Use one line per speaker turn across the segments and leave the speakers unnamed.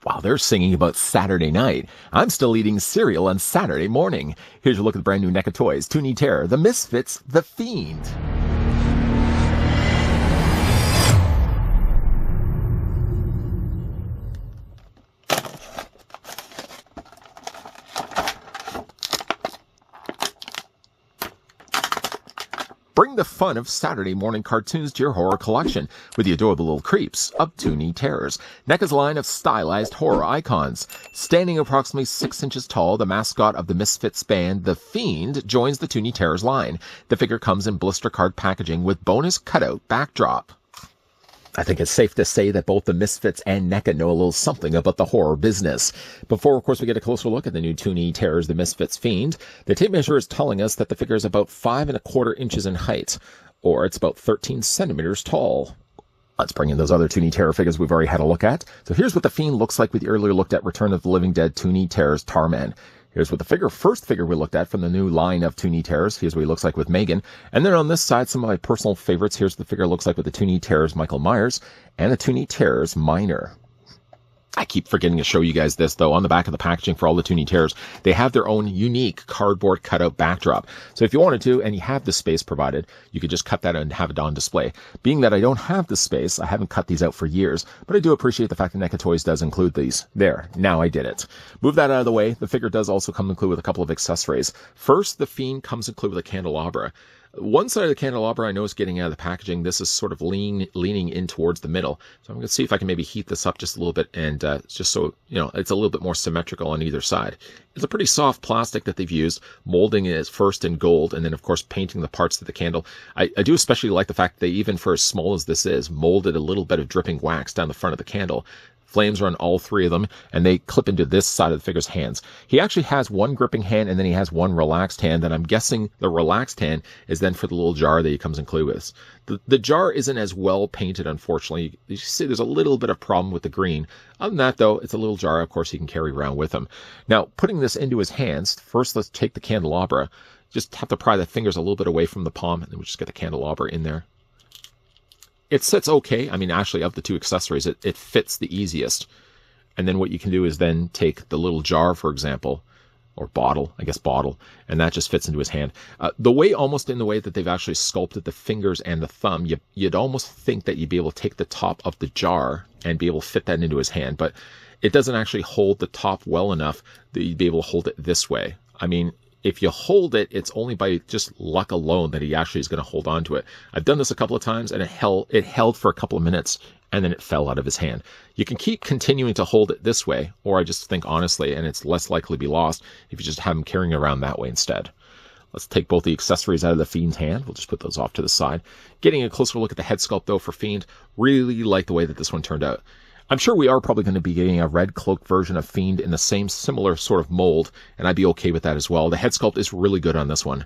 While they're singing about Saturday night, I'm still eating cereal on Saturday morning. Here's a look at the brand new NECA toys, Toony Terror, the Misfits, the Fiend. Bring the fun of Saturday morning cartoons to your horror collection with the adorable little creeps of Toony Terrors, NECA's line of stylized horror icons. Standing approximately 6 inches tall, the mascot of the Misfits band, the Fiend, joins the Toony Terrors line. The figure comes in blister card packaging with bonus cutout backdrop. I think it's safe to say that both the Misfits and NECA know a little something about the horror business. Before, of course, we get a closer look at the new Toony Terrors, the Misfits Fiend, the tape measure is telling us that the figure is about 5 1/4 inches in height, or it's about 13 centimeters tall. Let's bring in those other Toony Terror figures we've already had a look at. So here's what the Fiend looks like with the earlier looked at Return of the Living Dead Toony Terrors Tarman. Here's what the first figure we looked at from the new line of Toony Terrors. Here's what he looks like with Megan. And then on this side, some of my personal favorites. Here's what the figure looks like with the Toony Terrors Michael Myers and the Toony Terrors Minor. I keep forgetting to show you guys this, though. On the back of the packaging for all the Toony Terrors, they have their own unique cardboard cutout backdrop. So if you wanted to, and you have the space provided, you could just cut that out and have it on display. Being that I don't have the space, I haven't cut these out for years, but I do appreciate the fact that NECA Toys does include these. There, now I did it. Move that out of the way. The figure does also come included with a couple of accessories. First, the Fiend comes included with a candelabra. One side of the candelabra I know is getting out of the packaging. This is sort of leaning in towards the middle. So I'm going to see if I can maybe heat this up just a little bit and just so, it's a little bit more symmetrical on either side. It's a pretty soft plastic that they've used, molding it first in gold and then, of course, painting the parts of the candle. I do especially like the fact that they, even for as small as this is, molded a little bit of dripping wax down the front of the candle. Flames are on all three of them, and they clip into this side of the figure's hands. He actually has one gripping hand, and then he has one relaxed hand, and I'm guessing the relaxed hand is then for the little jar that he comes included with. The jar isn't as well painted, unfortunately. You see there's a little bit of problem with the green. Other than that, though, it's a little jar, of course, he can carry around with him. Now, putting this into his hands, first let's take the candelabra. Just have to pry the fingers a little bit away from the palm, and then we'll just get the candelabra in there. It sits okay. I mean, actually, of the two accessories, it fits the easiest. And then what you can do is then take the little jar, for example, or bottle, and that just fits into his hand. Almost in the way that they've actually sculpted the fingers and the thumb, you'd almost think that you'd be able to take the top of the jar and be able to fit that into his hand. But it doesn't actually hold the top well enough that you'd be able to hold it this way. I mean, if you hold it, it's only by just luck alone that he actually is going to hold on to it. I've done this a couple of times, and it held for a couple of minutes, and then it fell out of his hand. You can keep continuing to hold it this way, or I just think honestly, and it's less likely to be lost if you just have him carrying around that way instead. Let's take both the accessories out of the Fiend's hand. We'll just put those off to the side. Getting a closer look at the head sculpt, though, for Fiend. Really like the way that this one turned out. I'm sure we are probably going to be getting a red cloaked version of Fiend in the same similar sort of mold, and I'd be okay with that as well. The head sculpt is really good on this one.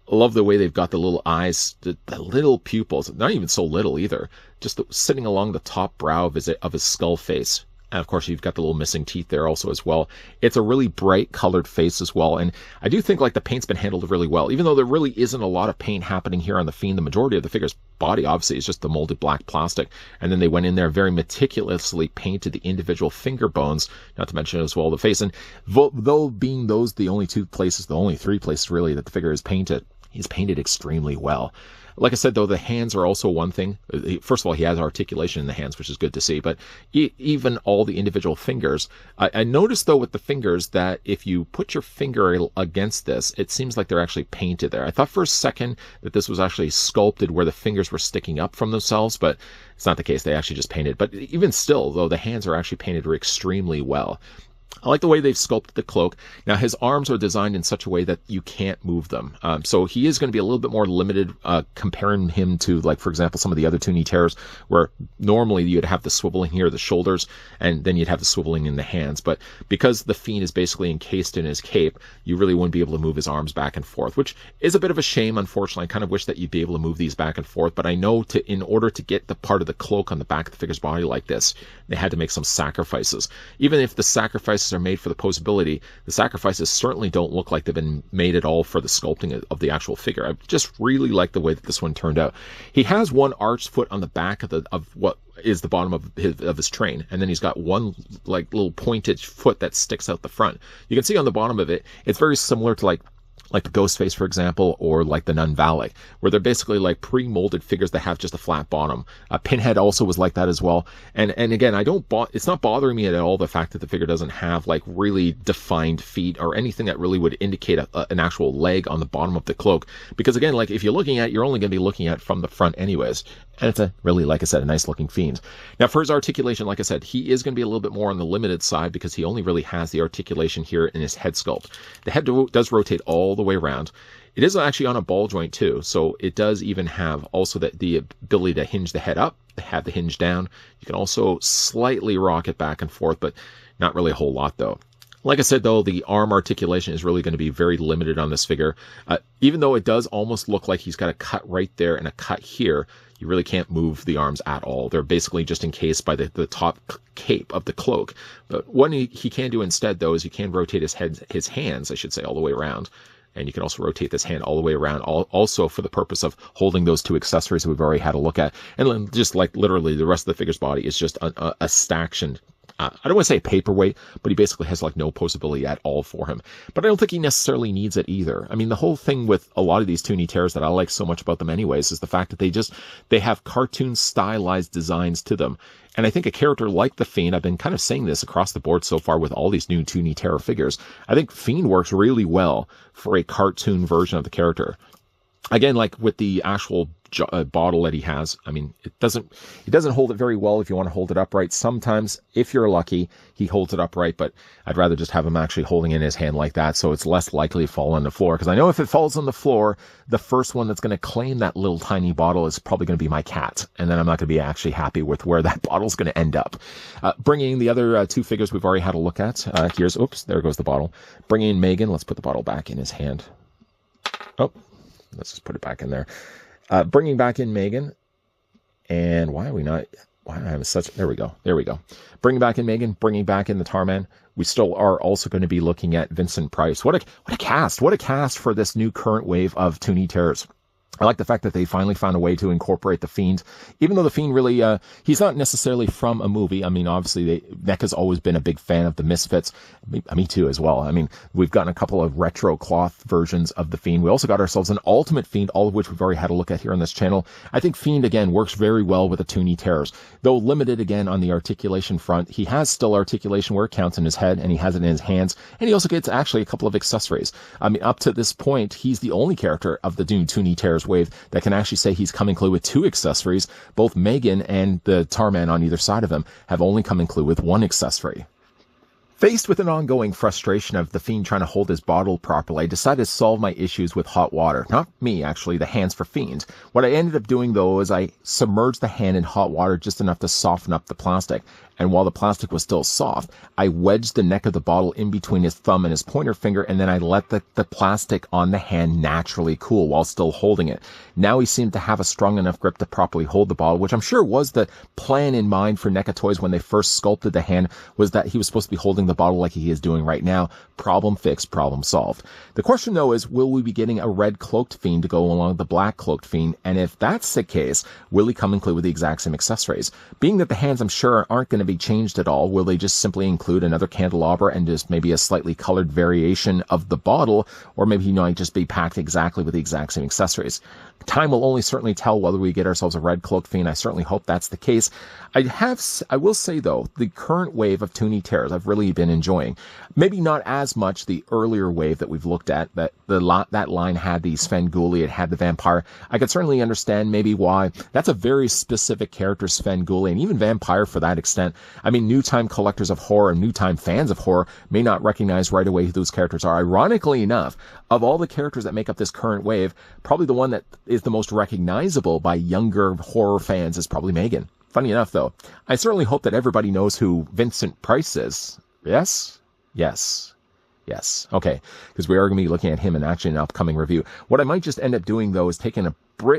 I love the way they've got the little eyes, the little pupils, not even so little either, just sitting along the top brow of his skull face. And of course, you've got the little missing teeth there also as well. It's a really bright colored face as well. And I do think like the paint's been handled really well, even though there really isn't a lot of paint happening here on the Fiend. The majority of the figure's body, obviously, is just the molded black plastic. And then they went in there very meticulously painted the individual finger bones, not to mention as well the face. And though being those the only three places really that the figure is painted, he's painted extremely well. Like I said, though, the hands are also one thing. First of all, he has articulation in the hands, which is good to see. But even all the individual fingers, I noticed, though, with the fingers that if you put your finger against this, it seems like they're actually painted there. I thought for a second that this was actually sculpted where the fingers were sticking up from themselves, but it's not the case. They actually just painted. But even still, though, the hands are actually painted extremely well. I like the way they've sculpted the cloak. Now, his arms are designed in such a way that you can't move them. So he is going to be a little bit more limited, comparing him to, like, for example, some of the other Toony Terrors, where normally you'd have the swiveling here, the shoulders, and then you'd have the swiveling in the hands. But because the Fiend is basically encased in his cape, you really wouldn't be able to move his arms back and forth, which is a bit of a shame, unfortunately. I kind of wish that you'd be able to move these back and forth, but I know in order to get the part of the cloak on the back of the figure's body like this, they had to make some sacrifices. Even if the sacrifices sacrifices are made for the posability, the sacrifices certainly don't look like they've been made at all for the sculpting of the actual figure. I just really like the way that this one turned out. He has one arched foot on the back of what is the bottom of his train, and then he's got one like little pointed foot that sticks out the front. You can see on the bottom of it, it's very similar to like the Ghostface, for example, or like the Nun Valet, where they're basically like pre-molded figures that have just a flat bottom. Pinhead also was like that as well. And again, it's not bothering me at all the fact that the figure doesn't have like really defined feet or anything that really would indicate an actual leg on the bottom of the cloak. Because again, like if you're looking at, you're only going to be looking at from the front anyways. And it's really, like I said, a nice looking Fiend. Now for his articulation, like I said, he is going to be a little bit more on the limited side because he only really has the articulation here in his head sculpt. The head does rotate all the way around. It is actually on a ball joint too, so it does even have also the ability to hinge the head up, have the hinge down. You can also slightly rock it back and forth, but not really a whole lot though. Like I said, though, the arm articulation is really going to be very limited on this figure. Even though it does almost look like he's got a cut right there and a cut here, you really can't move the arms at all. They're basically just encased by the top cape of the cloak. But what he can do instead, though, is he can rotate his hands, I should say, all the way around. And you can also rotate this hand all the way around, also for the purpose of holding those two accessories that we've already had a look at. And then just like literally the rest of the figure's body is just a staction. I don't want to say a paperweight, but he basically has like no posability at all for him. But I don't think he necessarily needs it either. I mean, the whole thing with a lot of these Toony Terrors that I like so much about them anyways is the fact that they have cartoon stylized designs to them. And I think a character like the Fiend, I've been kind of saying this across the board so far with all these new Toony Terror figures, I think Fiend works really well for a cartoon version of the character. Again, like with the actual bottle that he has, I mean, it doesn't hold it very well if you want to hold it upright. Sometimes, if you're lucky, he holds it upright, but I'd rather just have him actually holding in his hand like that, so it's less likely to fall on the floor. Because I know if it falls on the floor, the first one that's going to claim that little tiny bottle is probably going to be my cat, and then I'm not going to be actually happy with where that bottle's going to end up. Bringing the other two figures we've already had a look at. Oops, there goes the bottle. Bringing in Megan, let's put the bottle back in his hand. Oh. Let's just put it back in there. Bringing back in Megan. And why am I having such... There we go. Bringing back in Megan, bringing back in the Tarman. We still are also going to be looking at Vincent Price. What a cast. What a cast for this new current wave of Toony Terrors. I like the fact that they finally found a way to incorporate the Fiend, even though the Fiend really, he's not necessarily from a movie. I mean, obviously, NECA's always been a big fan of the Misfits. Me too, as well. I mean, we've gotten a couple of retro cloth versions of the Fiend. We also got ourselves an Ultimate Fiend, all of which we've already had a look at here on this channel. I think Fiend, again, works very well with the Toony Terrors, though limited, again, on the articulation front. He has still articulation where it counts in his head, and he has it in his hands, and he also gets actually a couple of accessories. I mean, up to this point, he's the only character of the new Toony Terrors wave that can actually say he's come included with two accessories. Both Megan and the Tarman on either side of him have only come included with one accessory. Faced with an ongoing frustration of the Fiend trying to hold his bottle properly, I decided to solve my issues with hot water. Not me, actually, the hands for Fiend. What I ended up doing, though, is I submerged the hand in hot water just enough to soften up the plastic. And while the plastic was still soft, I wedged the neck of the bottle in between his thumb and his pointer finger, and then I let the plastic on the hand naturally cool while still holding it. Now he seemed to have a strong enough grip to properly hold the bottle, which I'm sure was the plan in mind for NECA Toys when they first sculpted the hand, was that he was supposed to be holding the bottle like he is doing right now. Problem fixed, problem solved. The question, though, is will we be getting a red cloaked Fiend to go along with the black cloaked Fiend? And if that's the case, will he come included with the exact same accessories? Being that the hands, I'm sure, aren't going to be changed at all, will they just simply include another candelabra and just maybe a slightly colored variation of the bottle, or maybe he might just be packed exactly with the exact same accessories? Time will only certainly tell whether we get ourselves a red cloaked Fiend. I certainly hope that's the case. I will say, though, the current wave of Toony Terrors I've really been enjoying. Maybe not as much the earlier wave that we've looked at, that that line had the Svengoolie, it had the vampire. I could certainly understand maybe why. That's a very specific character, Svengoolie, and even vampire for that extent. I mean, new-time collectors of horror and new-time fans of horror may not recognize right away who those characters are. Ironically enough, of all the characters that make up this current wave, probably the one that is the most recognizable by younger horror fans is probably Megan. Funny enough, though, I certainly hope that everybody knows who Vincent Price is. Yes? Yes. Yes. Okay. Because we are going to be looking at him in actually an upcoming review. What I might just end up doing, though, is taking a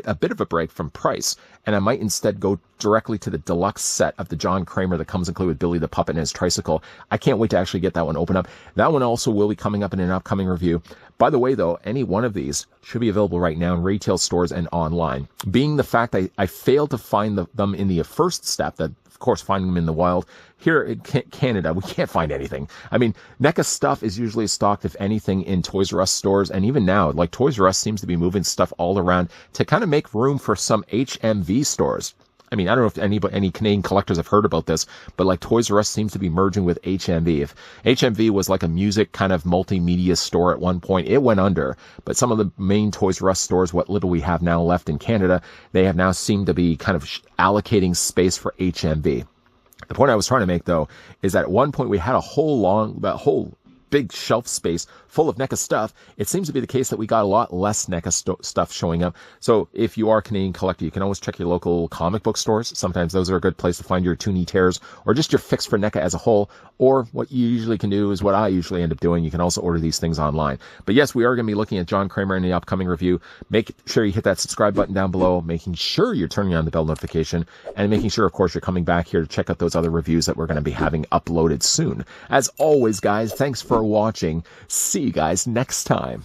a bit of a break from price, and I might instead go directly to the deluxe set of the John Kramer that comes included with Billy the Puppet and his tricycle. I can't wait to actually get that one open up. That one also will be coming up in an upcoming review. By the way, though, any one of these should be available right now in retail stores and online. Being the fact I failed to find them in the first step, that of course finding them in the wild, here in Canada, we can't find anything. I mean, NECA stuff is usually stocked, if anything, in Toys R Us stores. And even now, like, Toys R Us seems to be moving stuff all around to kind of make room for some HMV stores. I mean, I don't know if any Canadian collectors have heard about this, but like Toys R Us seems to be merging with HMV. If HMV was like a music kind of multimedia store at one point, it went under. But some of the main Toys R Us stores, what little we have now left in Canada, they have now seemed to be kind of allocating space for HMV. The point I was trying to make, though, is that at one point we had a whole big shelf space full of NECA stuff. It seems to be the case that we got a lot less NECA stuff showing up. So if you are a Canadian collector, you can always check your local comic book stores. Sometimes those are a good place to find your Toony tears or just your fix for NECA as a whole. Or what you usually can do is what I usually end up doing. You can also order these things online. But yes, we are going to be looking at John Kramer in the upcoming review. Make sure you hit that subscribe button down below, making sure you're turning on the bell notification, and making sure, of course, you're coming back here to check out those other reviews that we're going to be having uploaded soon. As always, guys, thanks for watching. See you guys next time.